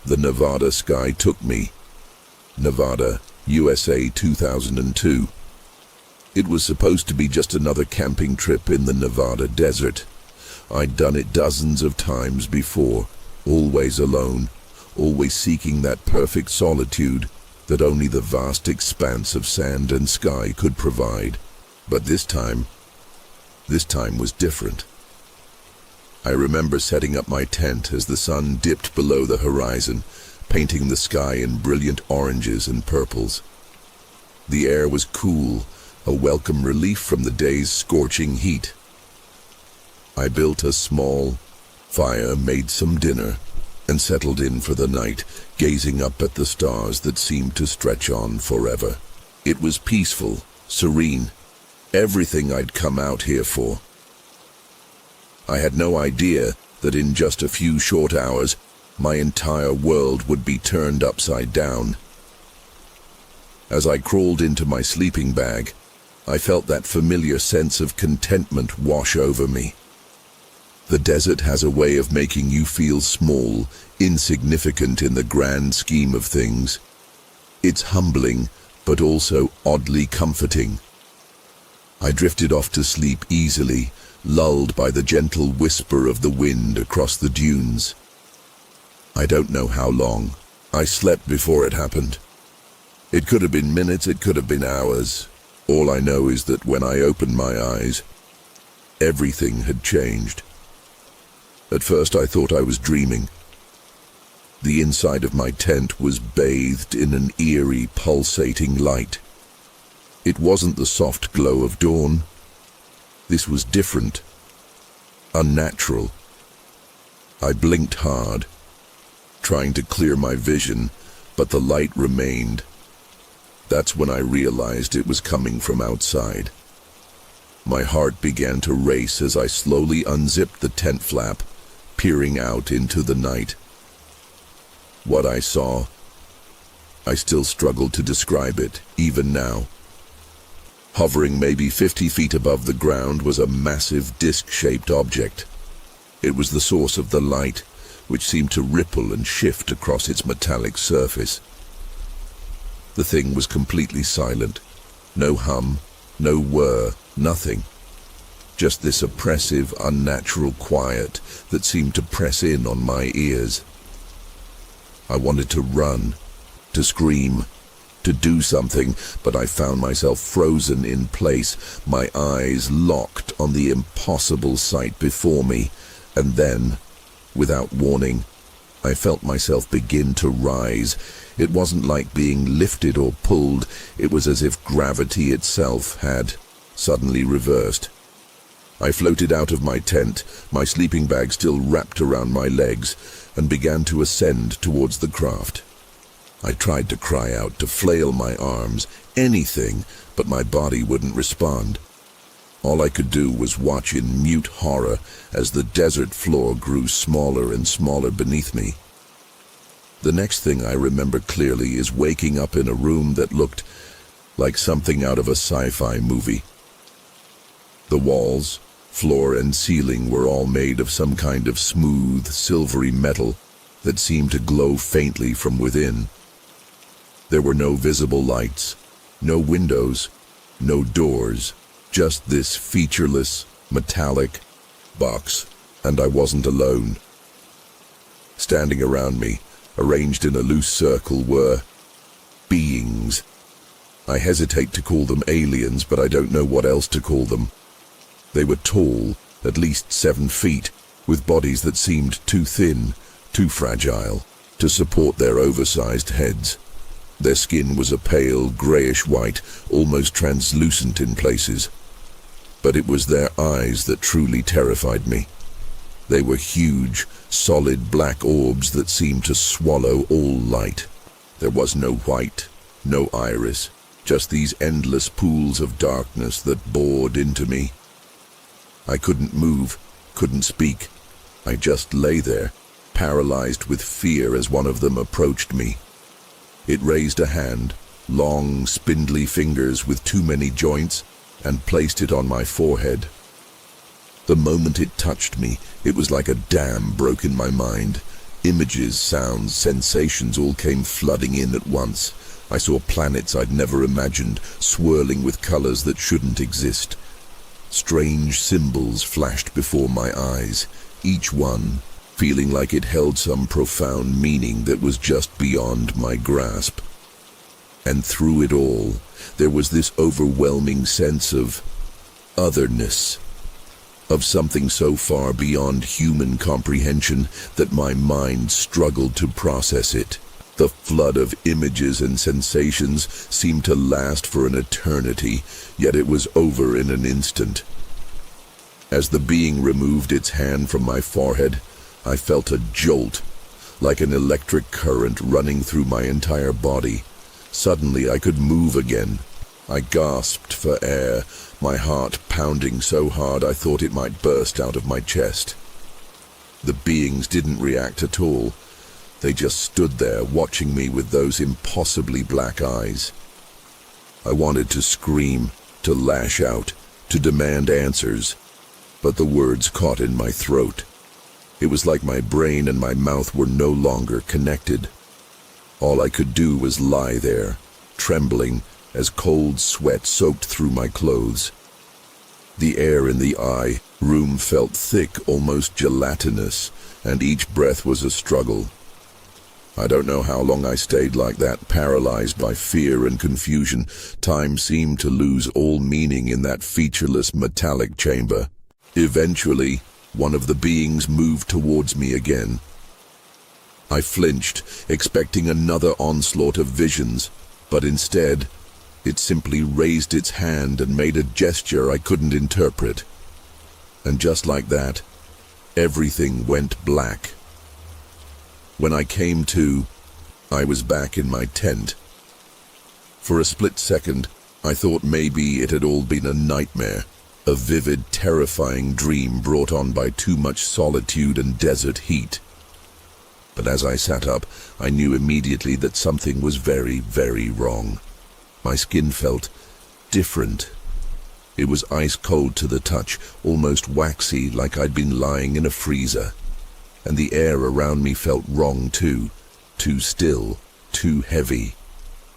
The Nevada sky took me. Nevada, USA 2002. It was supposed to be just another camping trip in the Nevada desert. I'd done it dozens of times before, always alone, always seeking that perfect solitude that only the vast expanse of sand and sky could provide. But this time was different. I remember setting up my tent as the sun dipped below the horizon, painting the sky in brilliant oranges and purples. The air was cool, a welcome relief from the day's scorching heat. I built a small fire, made some dinner, and settled in for the night, gazing up at the stars that seemed to stretch on forever. It was peaceful, serene, everything I'd come out here for. I had no idea that in just a few short hours, my entire world would be turned upside down. As I crawled into my sleeping bag, I felt that familiar sense of contentment wash over me. The desert has a way of making you feel small, insignificant in the grand scheme of things. It's humbling, but also oddly comforting. I drifted off to sleep easily, lulled by the gentle whisper of the wind across the dunes. I don't know how long. I slept before it happened. It could have been minutes, it could have been hours. All I know is that when I opened my eyes, everything had changed. At first I thought I was dreaming. The inside of my tent was bathed in an eerie, pulsating light. It wasn't the soft glow of dawn. This was different, unnatural. I blinked hard, trying to clear my vision, but the light remained. That's when I realized it was coming from outside. My heart began to race as I slowly unzipped the tent flap, peering out into the night. What I saw, I still struggle to describe it, even now. Hovering maybe 50 feet above the ground was a massive disc-shaped object. It was the source of the light, which seemed to ripple and shift across its metallic surface. The thing was completely silent. No hum, no whir, nothing. Just this oppressive, unnatural quiet that seemed to press in on my ears. I wanted to run, to scream, to do something, but I found myself frozen in place, my eyes locked on the impossible sight before me, and then, without warning, I felt myself begin to rise. It wasn't like being lifted or pulled, it was as if gravity itself had suddenly reversed. I floated out of my tent, my sleeping bag still wrapped around my legs, and began to ascend towards the craft. I tried to cry out, to flail my arms, anything, but my body wouldn't respond. All I could do was watch in mute horror as the desert floor grew smaller and smaller beneath me. The next thing I remember clearly is waking up in a room that looked like something out of a sci-fi movie. The walls, floor and ceiling were all made of some kind of smooth, silvery metal that seemed to glow faintly from within. There were no visible lights, no windows, no doors, just this featureless, metallic box, and I wasn't alone. Standing around me, arranged in a loose circle, were beings. I hesitate to call them aliens, but I don't know what else to call them. They were tall, at least 7 feet, with bodies that seemed too thin, too fragile, to support their oversized heads. Their skin was a pale, grayish-white, almost translucent in places. But it was their eyes that truly terrified me. They were huge, solid black orbs that seemed to swallow all light. There was no white, no iris, just these endless pools of darkness that bored into me. I couldn't move, couldn't speak. I just lay there, paralyzed with fear as one of them approached me. It raised a hand, long, spindly fingers with too many joints, and placed it on my forehead. The moment it touched me, it was like a dam broke in my mind. Images, sounds, sensations all came flooding in at once. I saw planets I'd never imagined, swirling with colors that shouldn't exist. Strange symbols flashed before my eyes, each one feeling like it held some profound meaning that was just beyond my grasp. And through it all, there was this overwhelming sense of otherness, of something so far beyond human comprehension that my mind struggled to process it. The flood of images and sensations seemed to last for an eternity, yet it was over in an instant. As the being removed its hand from my forehead, I felt a jolt, like an electric current running through my entire body. Suddenly I could move again. I gasped for air, my heart pounding so hard I thought it might burst out of my chest. The beings didn't react at all. They just stood there watching me with those impossibly black eyes. I wanted to scream, to lash out, to demand answers, but the words caught in my throat. It was like my brain and my mouth were no longer connected. All I could do was lie there, trembling as cold sweat soaked through my clothes. The air in the room felt thick, almost gelatinous, and each breath was a struggle. I don't know how long I stayed like that, paralyzed by fear and confusion. Time seemed to lose all meaning in that featureless metallic chamber. Eventually, one of the beings moved towards me again. I flinched, expecting another onslaught of visions, but instead, it simply raised its hand and made a gesture I couldn't interpret. And just like that, everything went black. When I came to, I was back in my tent. For a split second, I thought maybe it had all been a nightmare. A vivid, terrifying dream brought on by too much solitude and desert heat. But as I sat up, I knew immediately that something was very, very wrong. My skin felt different. It was ice cold to the touch, almost waxy, like I'd been lying in a freezer. And the air around me felt wrong too still, too heavy.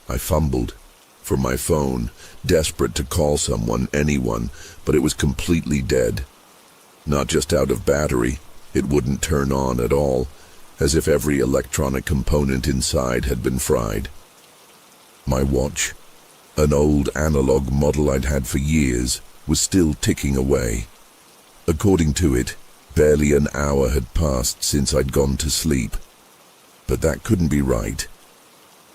I fumbled for my phone, desperate to call someone, anyone, but it was completely dead. Not just out of battery, it wouldn't turn on at all, as if every electronic component inside had been fried. My watch, an old analog model I'd had for years, was still ticking away. According to it, barely an hour had passed since I'd gone to sleep. But that couldn't be right.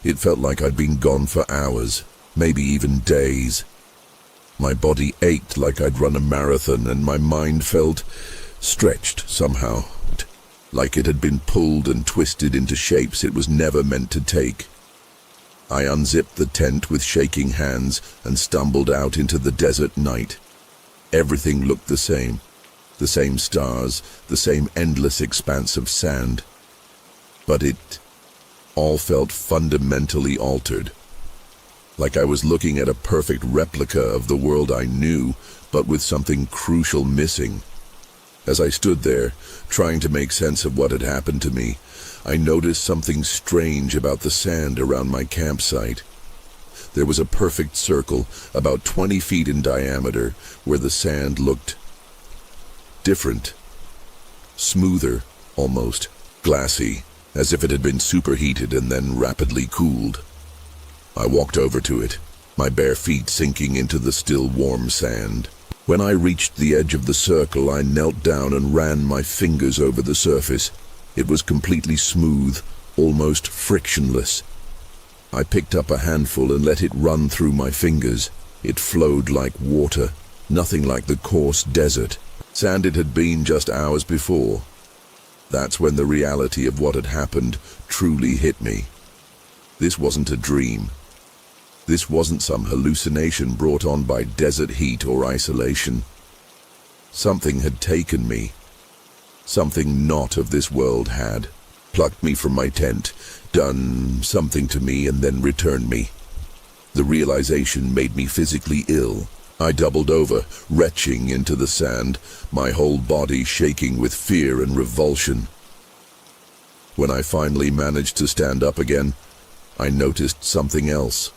It felt like I'd been gone for hours, maybe even days. My body ached like I'd run a marathon, and my mind felt stretched somehow, like it had been pulled and twisted into shapes it was never meant to take. I unzipped the tent with shaking hands and stumbled out into the desert night. Everything looked the same stars, the same endless expanse of sand. But it all felt fundamentally altered. Like I was looking at a perfect replica of the world I knew, but with something crucial missing. As I stood there, trying to make sense of what had happened to me, I noticed something strange about the sand around my campsite. There was a perfect circle, about 20 feet in diameter, where the sand looked different. Smoother, almost, glassy, as if it had been superheated and then rapidly cooled. I walked over to it, my bare feet sinking into the still warm sand. When I reached the edge of the circle, I knelt down and ran my fingers over the surface. It was completely smooth, almost frictionless. I picked up a handful and let it run through my fingers. It flowed like water, nothing like the coarse desert sand it had been just hours before. That's when the reality of what had happened truly hit me. This wasn't a dream. This wasn't some hallucination brought on by desert heat or isolation. Something had taken me. Something not of this world had plucked me from my tent, done something to me, and then returned me. The realization made me physically ill. I doubled over, retching into the sand, my whole body shaking with fear and revulsion. When I finally managed to stand up again, I noticed something else.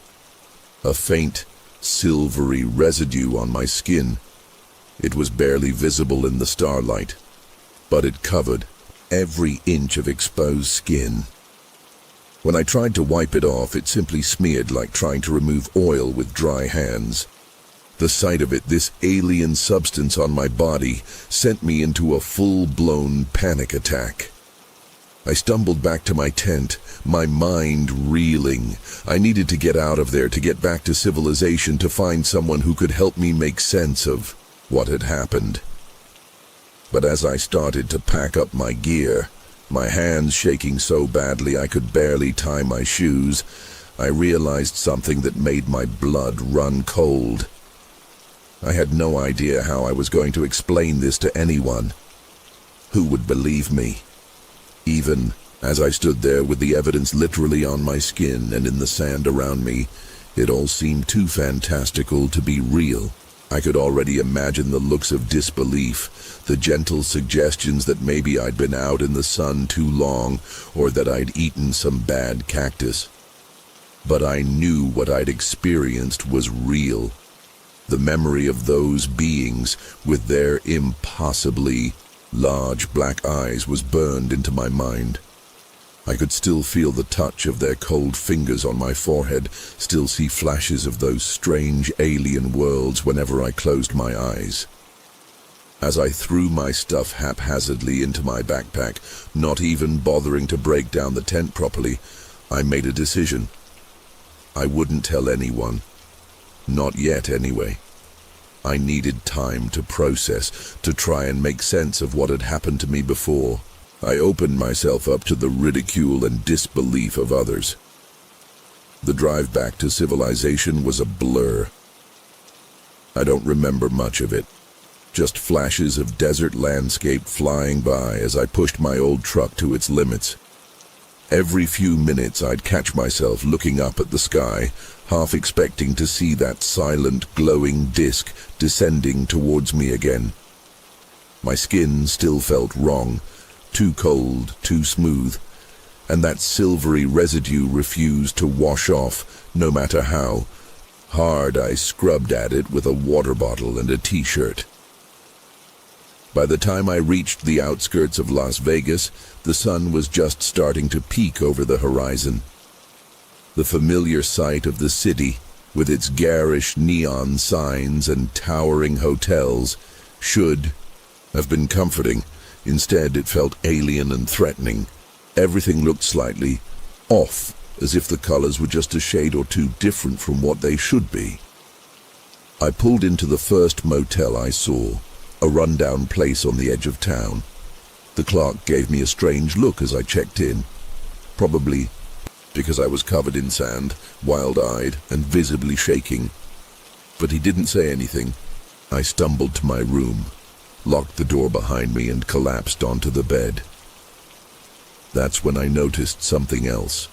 A faint, silvery residue on my skin. It was barely visible in the starlight, but it covered every inch of exposed skin. When I tried to wipe it off, it simply smeared like trying to remove oil with dry hands. The sight of it, this alien substance on my body, sent me into a full-blown panic attack. I stumbled back to my tent, my mind reeling. I needed to get out of there, to get back to civilization, to find someone who could help me make sense of what had happened. But as I started to pack up my gear, my hands shaking so badly I could barely tie my shoes, I realized something that made my blood run cold. I had no idea how I was going to explain this to anyone. Who would believe me? Even as I stood there with the evidence literally on my skin and in the sand around me, it all seemed too fantastical to be real. I could already imagine the looks of disbelief, the gentle suggestions that maybe I'd been out in the sun too long or that I'd eaten some bad cactus. But I knew what I'd experienced was real. The memory of those beings with their impossibly large black eyes was burned into my mind. I could still feel the touch of their cold fingers on my forehead, still see flashes of those strange alien worlds whenever I closed my eyes. As I threw my stuff haphazardly into my backpack, not even bothering to break down the tent properly, I made a decision. I wouldn't tell anyone. Not yet, anyway. I needed time to process, to try and make sense of what had happened to me before. I opened myself up to the ridicule and disbelief of others. The drive back to civilization was a blur. I don't remember much of it. Just flashes of desert landscape flying by as I pushed my old truck to its limits. Every few minutes I'd catch myself looking up at the sky, half expecting to see that silent, glowing disk descending towards me again. My skin still felt wrong, too cold, too smooth, and that silvery residue refused to wash off, no matter how hard I scrubbed at it with a water bottle and a t-shirt. By the time I reached the outskirts of Las Vegas, the sun was just starting to peek over the horizon. The familiar sight of the city, with its garish neon signs and towering hotels, should have been comforting. Instead, it felt alien and threatening. Everything looked slightly off, as if the colors were just a shade or two different from what they should be. I pulled into the first motel I saw, a rundown place on the edge of town. The clerk gave me a strange look as I checked in, probably because I was covered in sand, wild-eyed and visibly shaking. But he didn't say anything. I stumbled to my room, locked the door behind me, and collapsed onto the bed. That's when I noticed something else.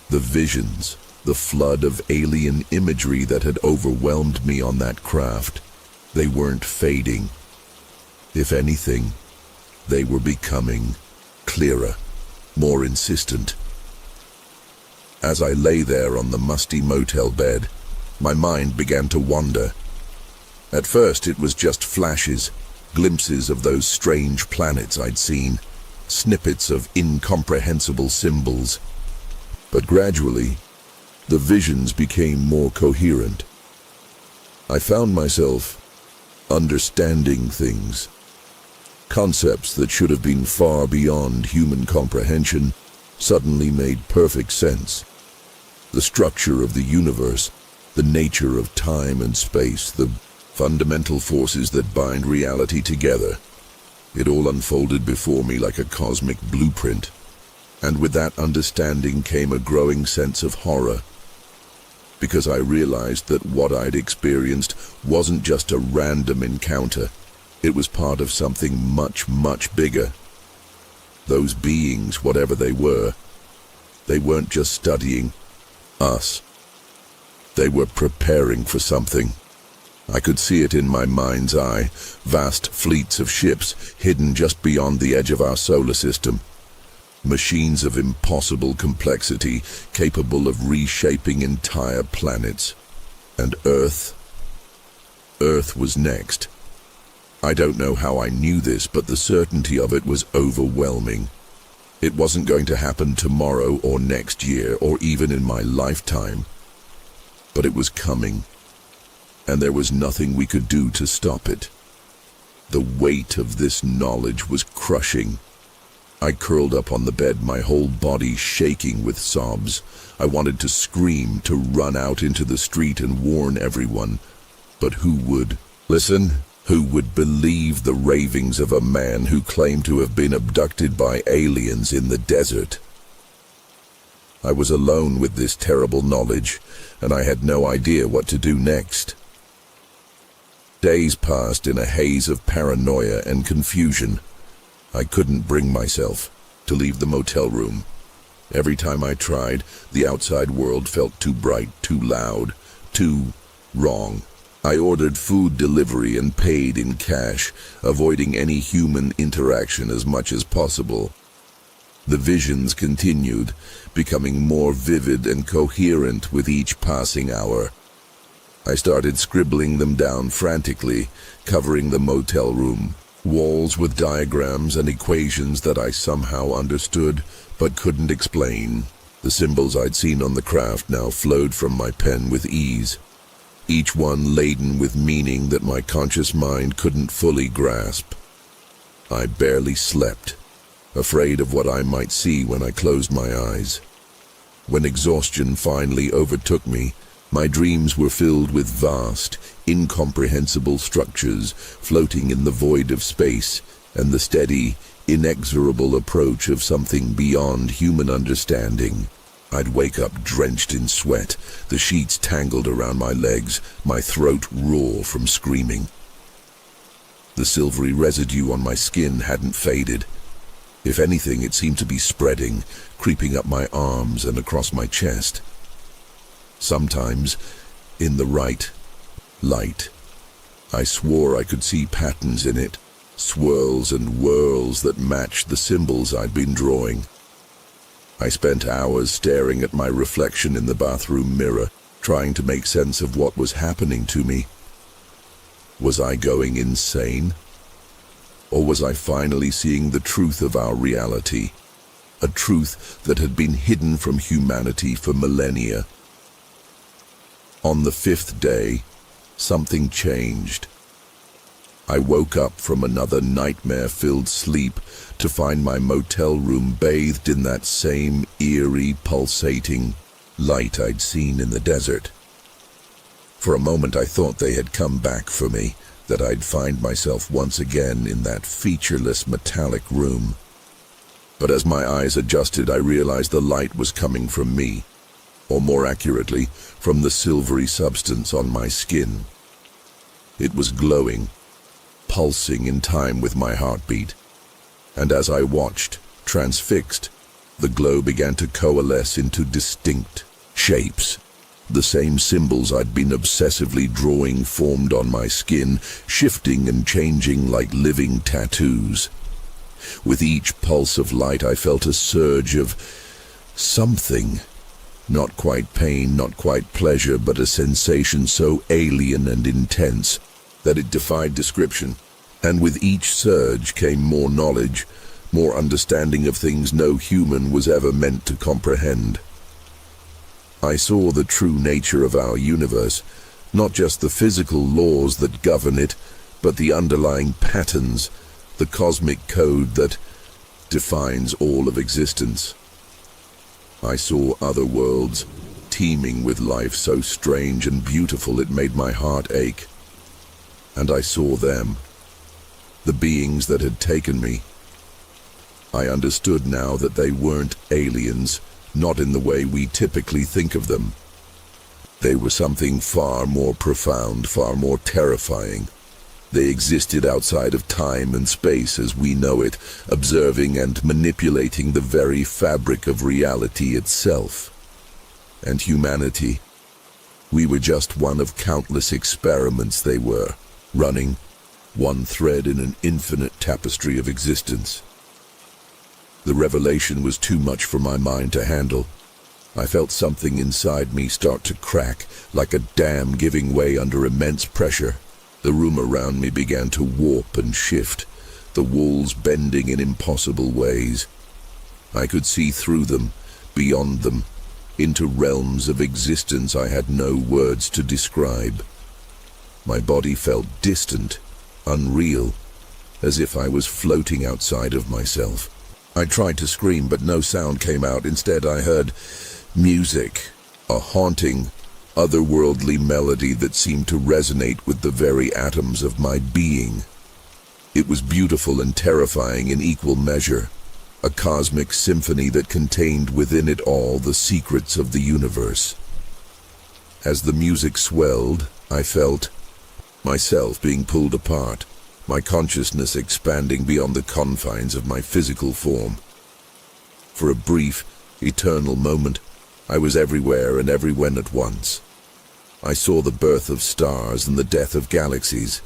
The visions, the flood of alien imagery that had overwhelmed me on that craft. They weren't fading. If anything, they were becoming clearer, more insistent. As I lay there on the musty motel bed, my mind began to wander. At first it was just flashes, glimpses of those strange planets I'd seen, snippets of incomprehensible symbols. But gradually, the visions became more coherent. I found myself understanding things. Concepts that should have been far beyond human comprehension suddenly made perfect sense. The structure of the universe, the nature of time and space, the fundamental forces that bind reality together. It all unfolded before me like a cosmic blueprint. And with that understanding came a growing sense of horror, because I realized that what I'd experienced wasn't just a random encounter. It was part of something much, much bigger. Those beings, whatever they weren't just studying us. They were preparing for something. I could see it in my mind's eye, vast fleets of ships hidden just beyond the edge of our solar system. Machines of impossible complexity, capable of reshaping entire planets. And Earth was next. I don't know how I knew this, but the certainty of it was overwhelming. It wasn't going to happen tomorrow or next year or even in my lifetime. But it was coming, and there was nothing we could do to stop it. The weight of this knowledge was crushing. I curled up on the bed, my whole body shaking with sobs. I wanted to scream, to run out into the street and warn everyone. But who would listen? Who would believe the ravings of a man who claimed to have been abducted by aliens in the desert? I was alone with this terrible knowledge, and I had no idea what to do next. Days passed in a haze of paranoia and confusion. I couldn't bring myself to leave the motel room. Every time I tried, the outside world felt too bright, too loud, too wrong. I ordered food delivery and paid in cash, avoiding any human interaction as much as possible. The visions continued, becoming more vivid and coherent with each passing hour. I started scribbling them down frantically, covering the motel room, walls with diagrams and equations that I somehow understood but couldn't explain. The symbols I'd seen on the craft now flowed from my pen with ease, each one laden with meaning that my conscious mind couldn't fully grasp. I barely slept, afraid of what I might see when I closed my eyes. When exhaustion finally overtook me, my dreams were filled with vast, incomprehensible structures floating in the void of space and the steady, inexorable approach of something beyond human understanding. I'd wake up drenched in sweat, the sheets tangled around my legs, my throat raw from screaming. The silvery residue on my skin hadn't faded. If anything, it seemed to be spreading, creeping up my arms and across my chest. Sometimes, in the right light, I swore I could see patterns in it, swirls and whirls that matched the symbols I'd been drawing. I spent hours staring at my reflection in the bathroom mirror, trying to make sense of what was happening to me. Was I going insane? Or was I finally seeing the truth of our reality? A truth that had been hidden from humanity for millennia. On the 5th day, something changed. I woke up from another nightmare-filled sleep to find my motel room bathed in that same eerie, pulsating light I'd seen in the desert. For a moment I thought they had come back for me, that I'd find myself once again in that featureless metallic room. But as my eyes adjusted, I realized the light was coming from me, or more accurately, from the silvery substance on my skin. It was glowing, pulsing in time with my heartbeat, and as I watched, transfixed, the glow began to coalesce into distinct shapes. The same symbols I'd been obsessively drawing formed on my skin, shifting and changing like living tattoos. With each pulse of light I felt a surge of something. Not quite pain, not quite pleasure, but a sensation so alien and intense that it defied description. And with each surge came more knowledge, more understanding of things no human was ever meant to comprehend. I saw the true nature of our universe, not just the physical laws that govern it, but the underlying patterns, the cosmic code that defines all of existence. I saw other worlds, teeming with life so strange and beautiful it made my heart ache. And I saw them, the beings that had taken me. I understood now that they weren't aliens, not in the way we typically think of them. They were something far more profound, far more terrifying. They existed outside of time and space as we know it, observing and manipulating the very fabric of reality itself. And humanity, we were just one of countless experiments they were, running, one thread in an infinite tapestry of existence. The revelation was too much for my mind to handle. I felt something inside me start to crack, like a dam giving way under immense pressure. The room around me began to warp and shift, the walls bending in impossible ways. I could see through them, beyond them, into realms of existence I had no words to describe. My body felt distant, unreal, as if I was floating outside of myself. I tried to scream, but no sound came out. Instead, I heard music, a haunting, otherworldly melody that seemed to resonate with the very atoms of my being. It was beautiful and terrifying in equal measure, a cosmic symphony that contained within it all the secrets of the universe. As the music swelled, I felt myself being pulled apart, my consciousness expanding beyond the confines of my physical form. For a brief, eternal moment, I was everywhere and everywhen at once. I saw the birth of stars and the death of galaxies.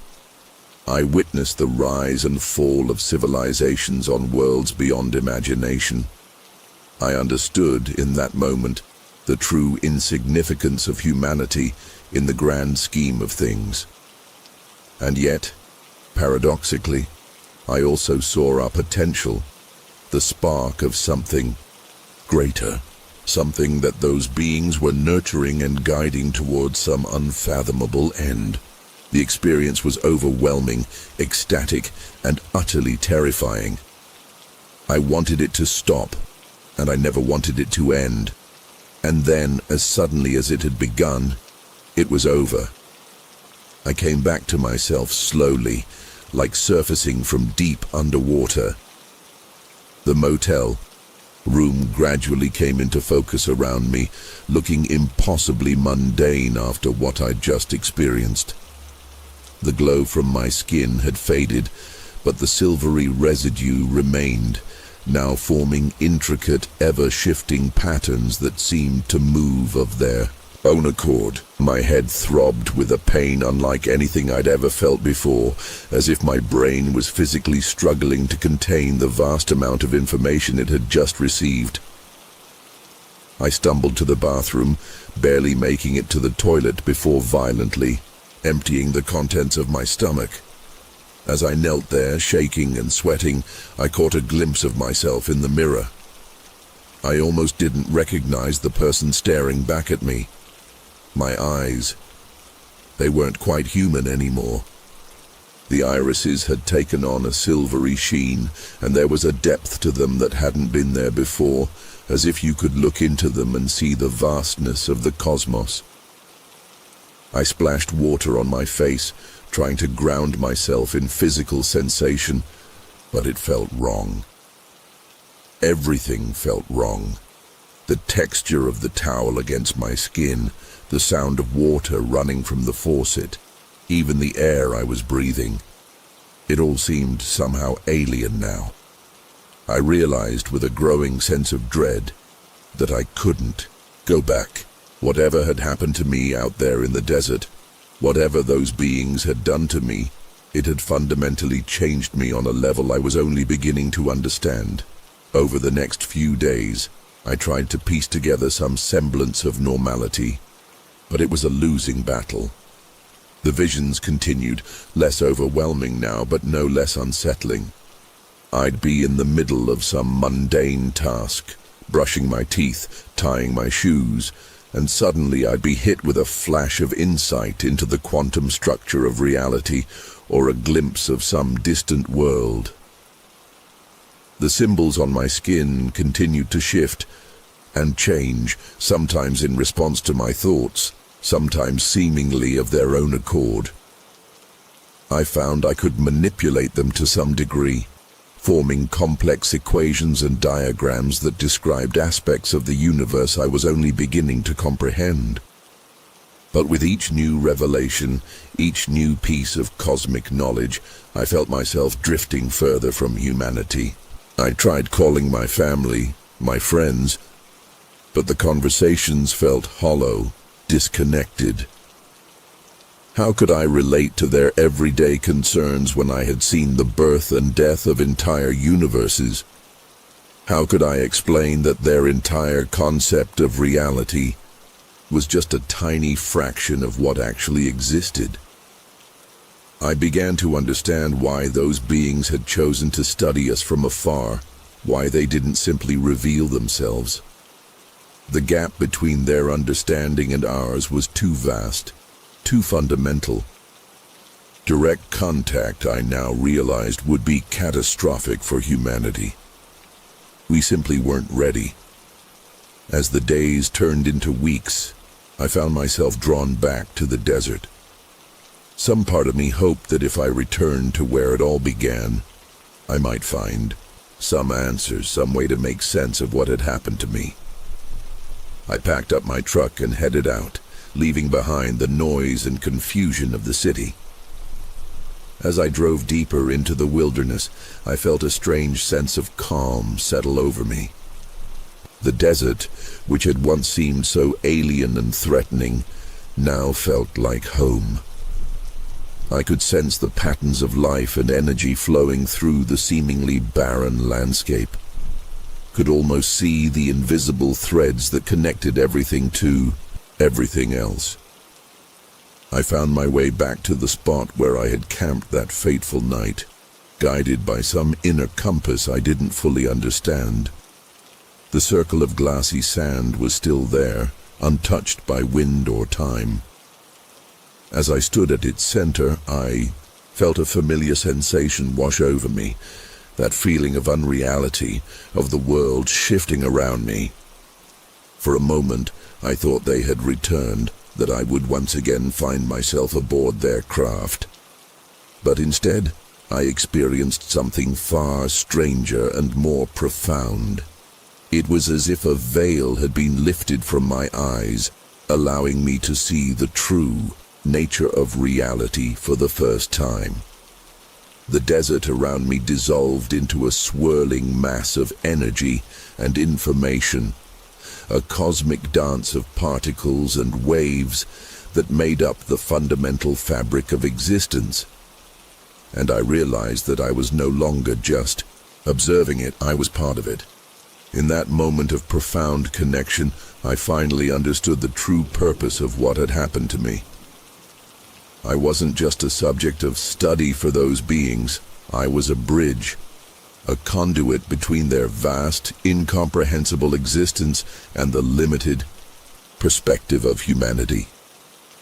I witnessed the rise and fall of civilizations on worlds beyond imagination. I understood, in that moment, the true insignificance of humanity in the grand scheme of things. And yet, paradoxically, I also saw our potential, the spark of something greater, something that those beings were nurturing and guiding towards some unfathomable end. The experience was overwhelming, ecstatic, and utterly terrifying. I wanted it to stop, and I never wanted it to end. And then, as suddenly as it had begun, it was over. I came back to myself slowly, like surfacing from deep underwater. The motel room gradually came into focus around me, looking impossibly mundane after what I'd just experienced. The glow from my skin had faded, but the silvery residue remained, now forming intricate, ever-shifting patterns that seemed to move of their own accord. My head throbbed with a pain unlike anything I'd ever felt before, as if my brain was physically struggling to contain the vast amount of information it had just received. I stumbled to the bathroom, barely making it to the toilet before violently emptying the contents of my stomach. As I knelt there, shaking and sweating, I caught a glimpse of myself in the mirror. I almost didn't recognize the person staring back at me. My eyes, they weren't quite human anymore. The irises had taken on a silvery sheen, and there was a depth to them that hadn't been there before, as if you could look into them and see the vastness of the cosmos. I splashed water on my face, trying to ground myself in physical sensation, but it felt wrong. Everything felt wrong. The texture of the towel against my skin, the sound of water running from the faucet, even the air I was breathing. It all seemed somehow alien now. I realized with a growing sense of dread that I couldn't go back. Whatever had happened to me out there in the desert, whatever those beings had done to me, it had fundamentally changed me on a level I was only beginning to understand. Over the next few days, I tried to piece together some semblance of normality, but it was a losing battle. The visions continued, less overwhelming now, but no less unsettling. I'd be in the middle of some mundane task, brushing my teeth, tying my shoes, and suddenly I'd be hit with a flash of insight into the quantum structure of reality, or a glimpse of some distant world. The symbols on my skin continued to shift and change, sometimes in response to my thoughts, sometimes seemingly of their own accord. I found I could manipulate them to some degree, forming complex equations and diagrams that described aspects of the universe I was only beginning to comprehend. But with each new revelation, each new piece of cosmic knowledge, I felt myself drifting further from humanity. I tried calling my family, my friends, but the conversations felt hollow, disconnected. How could I relate to their everyday concerns when I had seen the birth and death of entire universes? How could I explain that their entire concept of reality was just a tiny fraction of what actually existed? I began to understand why those beings had chosen to study us from afar, why they didn't simply reveal themselves. The gap between their understanding and ours was too vast, too fundamental. Direct contact, I now realized, would be catastrophic for humanity. We simply weren't ready. As the days turned into weeks, I found myself drawn back to the desert. Some part of me hoped that if I returned to where it all began, I might find some answers, some way to make sense of what had happened to me. I packed up my truck and headed out, leaving behind the noise and confusion of the city. As I drove deeper into the wilderness, I felt a strange sense of calm settle over me. The desert, which had once seemed so alien and threatening, now felt like home. I could sense the patterns of life and energy flowing through the seemingly barren landscape. Could almost see the invisible threads that connected everything to everything else. I found my way back to the spot where I had camped that fateful night, guided by some inner compass I didn't fully understand. The circle of glassy sand was still there, untouched by wind or time. As I stood at its center, I felt a familiar sensation wash over me, that feeling of unreality, of the world shifting around me. For a moment, I thought they had returned, that I would once again find myself aboard their craft. But instead, I experienced something far stranger and more profound. It was as if a veil had been lifted from my eyes, allowing me to see the true nature of reality for the first time. The desert around me dissolved into a swirling mass of energy and information, a cosmic dance of particles and waves that made up the fundamental fabric of existence. And I realized that I was no longer just observing it, I was part of it. In that moment of profound connection, I finally understood the true purpose of what had happened to me. I wasn't just a subject of study for those beings. I was a bridge, a conduit between their vast, incomprehensible existence and the limited perspective of humanity.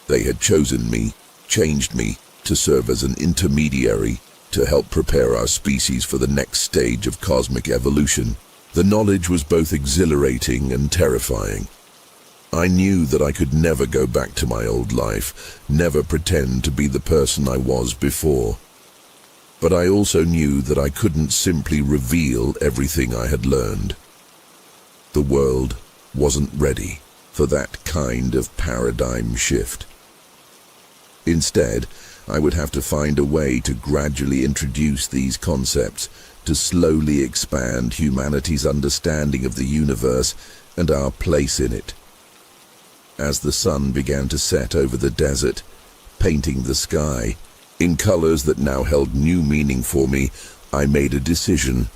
They had chosen me, changed me, to serve as an intermediary, to help prepare our species for the next stage of cosmic evolution. The knowledge was both exhilarating and terrifying. I knew that I could never go back to my old life, never pretend to be the person I was before. But I also knew that I couldn't simply reveal everything I had learned. The world wasn't ready for that kind of paradigm shift. Instead, I would have to find a way to gradually introduce these concepts, to slowly expand humanity's understanding of the universe and our place in it. As the sun began to set over the desert, painting the sky in colors that now held new meaning for me, I made a decision.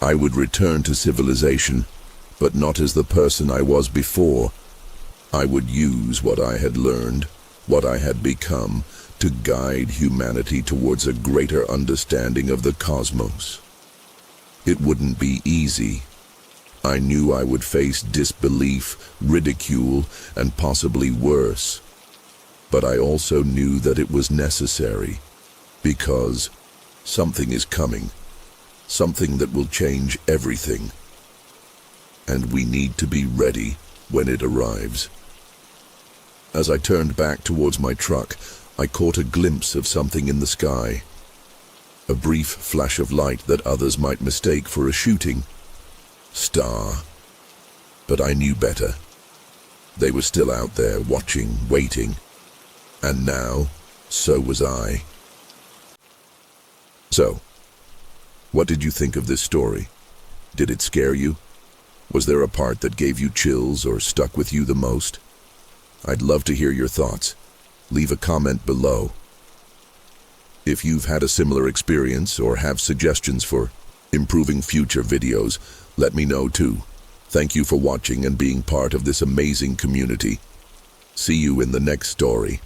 I would return to civilization, but not as the person I was before. I would use what I had learned, what I had become, to guide humanity towards a greater understanding of the cosmos. It wouldn't be easy. I knew I would face disbelief, ridicule, and possibly worse. But I also knew that it was necessary, because something is coming, something that will change everything, and we need to be ready when it arrives. As I turned back towards my truck, I caught a glimpse of something in the sky, a brief flash of light that others might mistake for a shooting star. But I knew better. They were still out there, watching, waiting. And now, so was I. So, what did you think of this story? Did it scare you? Was there a part that gave you chills or stuck with you the most? I'd love to hear your thoughts. Leave a comment below. If you've had a similar experience or have suggestions for improving future videos, let me know too. Thank you for watching and being part of this amazing community. See you in the next story.